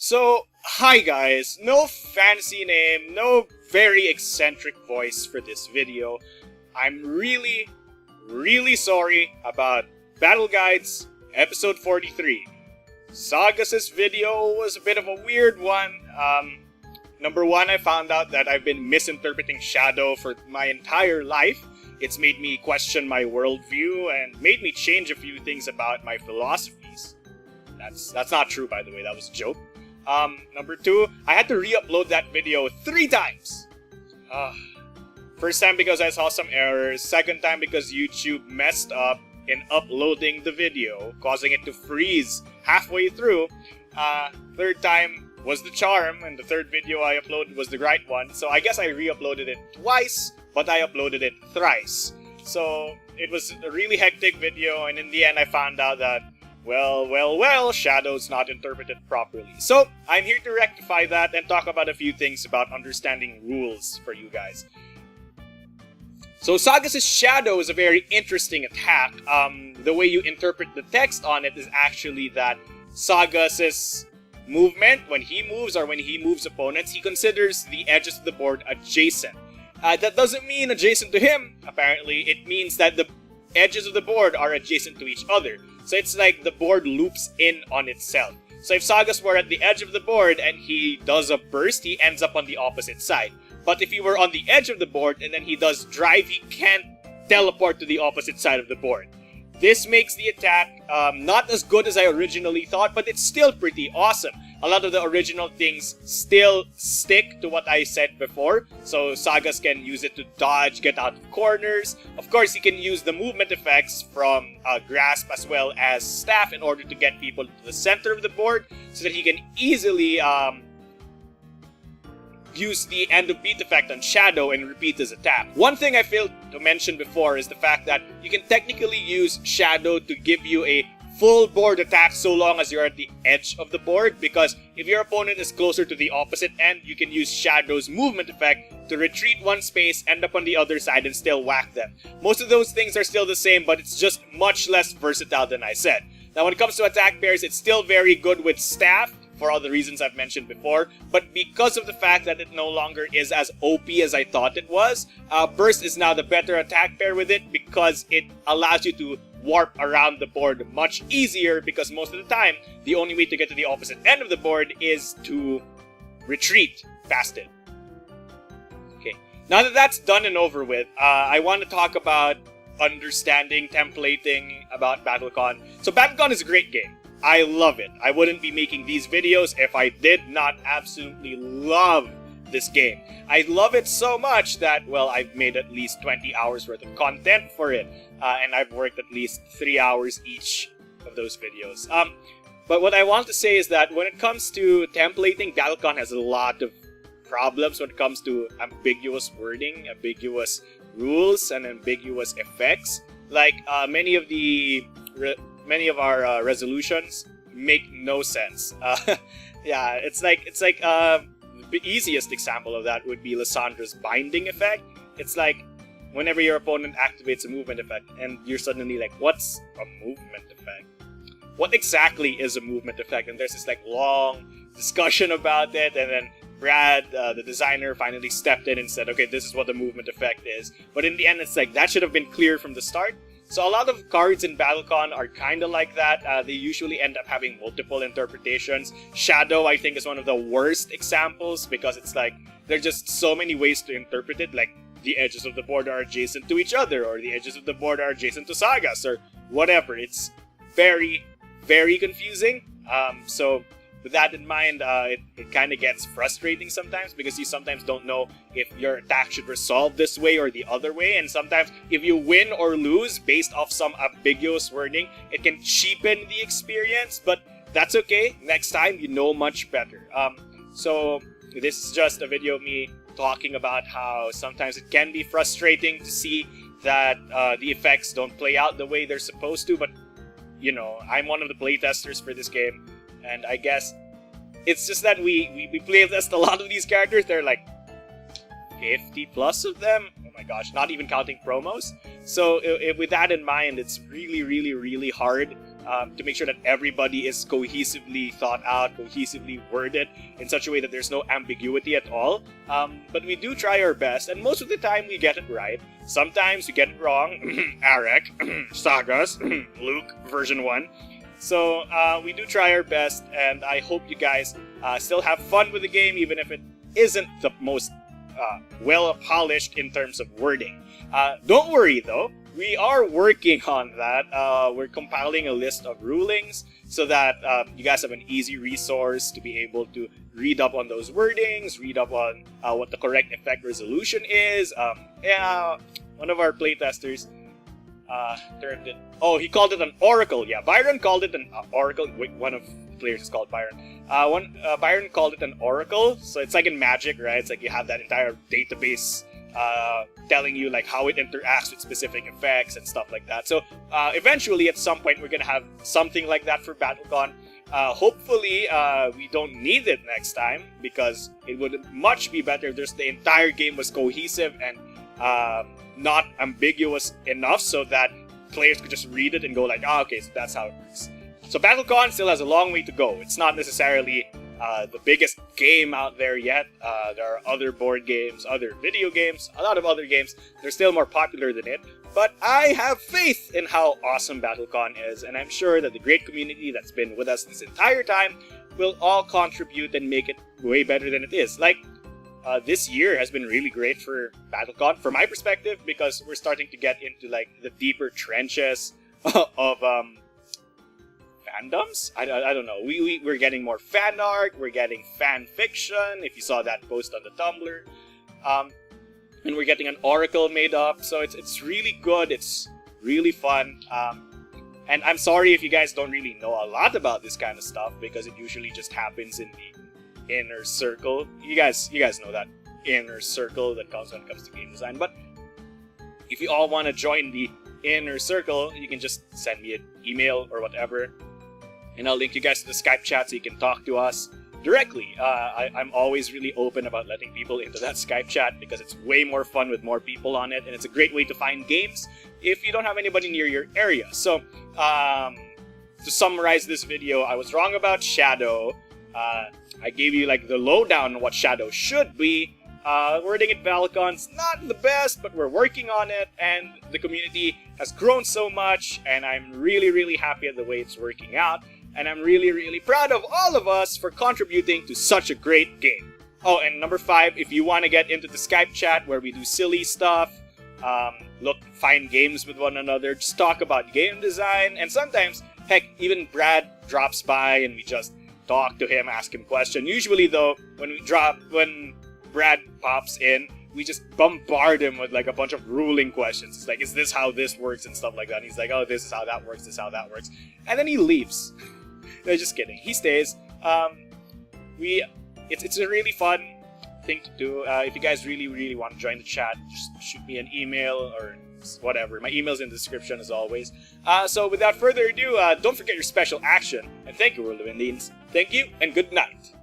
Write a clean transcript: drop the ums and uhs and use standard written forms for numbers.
So, hi guys, no fancy name, no very eccentric voice for this video. I'm really sorry about Battle Guides episode 43. Sagas' video was a bit of a weird one. Number one, I found out that I've been misinterpreting Shadow for my entire life. It's made me question my worldview and made me change a few things about my philosophies. That's not true, by the way, that was a joke. Number two, I had to re-upload that video 3 times. First time because I saw some errors. Second time because YouTube messed up in uploading the video, causing it to freeze halfway through. Third time was the charm, and the third video I uploaded was the right one. So I guess I re-uploaded it twice, but I uploaded it thrice. So it was a really hectic video, and in the end I found out that well, Shadow's not interpreted properly. So, I'm here to rectify that and talk about a few things about understanding rules for you guys. So, Sagas' Shadow is a very interesting attack. The way you interpret the text on it is actually that Sagas' movement, when he moves or when he moves opponents, he considers the edges of the board adjacent. That doesn't mean adjacent to him, apparently. It means that the edges of the board are adjacent to each other. So it's like the board loops in on itself. So if Sagas were at the edge of the board and he does a burst, he ends up on the opposite side. But if he were on the edge of the board and then he does drive, he can't teleport to the opposite side of the board. This makes the attack not as good as I originally thought, but it's still pretty awesome. A lot of the original things still stick to what I said before. So Sagas can use it to dodge, get out of corners. Of course, he can use the movement effects from Grasp as well as Staff in order to get people to the center of the board so that he can easily use the end of beat effect on Shadow and repeat his attack. One thing I failed to mention before is the fact that you can technically use Shadow to give you a full board attack so long as you're at the edge of the board, because if your opponent is closer to the opposite end, you can use Shadow's movement effect to retreat one space, end up on the other side, and still whack them. Most of those things are still the same, but it's just much less versatile than I said. Now when it comes to attack pairs, it's still very good with Staff, for all the reasons I've mentioned before, but because of the fact that it no longer is as OP as I thought it was, Burst is now the better attack pair with it because it allows you to warp around the board much easier, because most of the time, the only way to get to the opposite end of the board is to retreat past it. Okay, now that that's done and over with, I want to talk about understanding templating about BattleCON. So BattleCON is a great game. I love it. I wouldn't be making these videos if I did not absolutely love this game. I love it so much that, well, I've made at least 20 hours worth of content for it. And I've worked at least 3 hours each of those videos. But what I want to say is that when it comes to templating, BattleCON has a lot of problems when it comes to ambiguous wording, ambiguous rules, and ambiguous effects. Like, many of our resolutions make no sense. Yeah, it's like the easiest example of that would be Lissandra's binding effect. It's like whenever your opponent activates a movement effect and you're suddenly like, what's a movement effect? What exactly is a movement effect? And there's this like long discussion about it, and then Brad, the designer, finally stepped in and said, okay, this is what the movement effect is. But in the end, it's like, that should have been clear from the start. So a lot of cards in BattleCON are kind of like that. They usually end up having multiple interpretations. Shadow, I think, is one of the worst examples because it's like, there are just so many ways to interpret it. Like, the edges of the board are adjacent to each other, or the edges of the board are adjacent to Sagas, or whatever. It's very confusing. So with that in mind, it kind of gets frustrating sometimes because you sometimes don't know if your attack should resolve this way or the other way, and sometimes if you win or lose based off some ambiguous wording, it can cheapen the experience, but that's okay. Next time, you know much better. So this is just a video of me talking about how sometimes it can be frustrating to see that the effects don't play out the way they're supposed to, but you know, I'm one of the playtesters for this game, and I guess it's just that we playtest a lot of these characters. There are like 50 plus of them. Oh my gosh, not even counting promos. So with that in mind, it's really hard to make sure that everybody is cohesively thought out, cohesively worded in such a way that there's no ambiguity at all. But we do try our best, and most of the time we get it right. Sometimes we get it wrong. Arek, Sagas, Luke, version 1. So we do try our best, and I hope you guys still have fun with the game, even if it isn't the most well-polished in terms of wording. Don't worry though, we are working on that. We're compiling a list of rulings so that you guys have an easy resource to be able to read up on those wordings, read up on what the correct effect resolution is. One of our playtesters termed it... Oh, he called it an oracle. Yeah, Byron called it an oracle. Wait, one of the players is called Byron. Byron called it an oracle. So it's like in Magic, right? It's like you have that entire database telling you like how it interacts with specific effects and stuff like that. So eventually, at some point, we're gonna have something like that for BattleCon. Hopefully, we don't need it next time, because it would much be better if the entire game was cohesive and not ambiguous enough so that players could just read it and go like, okay, so that's how it works. So BattleCon still has a long way to go. It's not necessarily the biggest game out there yet. There are other board games, other video games, a lot of other games. They're still more popular than it. But I have faith in how awesome BattleCon is, and I'm sure that the great community that's been with us this entire time will all contribute and make it way better than it is. Like, this year has been really great for BattleCon, from my perspective, because we're starting to get into like the deeper trenches of fandoms. I don't know. We're getting more fan art. We're getting fan fiction. If you saw that post on the Tumblr, and we're getting an oracle made up. So it's really good. It's really fun. And I'm sorry if you guys don't really know a lot about this kind of stuff, because it usually just happens in the inner circle. You guys know that inner circle that comes when it comes to game design. But if you all want to join the inner circle, you can just send me an email or whatever, and I'll link you guys to the Skype chat so you can talk to us directly. I'm always really open about letting people into that Skype chat, because it's way more fun with more people on it, and it's a great way to find games if you don't have anybody near your area. So to summarize this video, I was wrong about Shadow. I gave you like the lowdown on what Shadow should be. Wording at BattleCon's not the best, but we're working on it, and the community has grown so much, and I'm really, really happy at the way it's working out, and I'm really, really proud of all of us for contributing to such a great game. Oh, and number 5, if you want to get into the Skype chat where we do silly stuff, find games with one another, just talk about game design, and sometimes, heck, even Brad drops by and we just talk to him, ask him questions. Usually though, when Brad pops in, we just bombard him with like a bunch of ruling questions. It's like, is this how this works and stuff like that. And he's like, oh, this is how that works, this is how that works. And then he leaves. No, just kidding. He stays. It's a really fun thing to do. If you guys really, really want to join the chat, just shoot me an email or whatever. My email's in the description as always. So without further ado, don't forget your special action. And thank you, World of Indines. Thank you, and good night.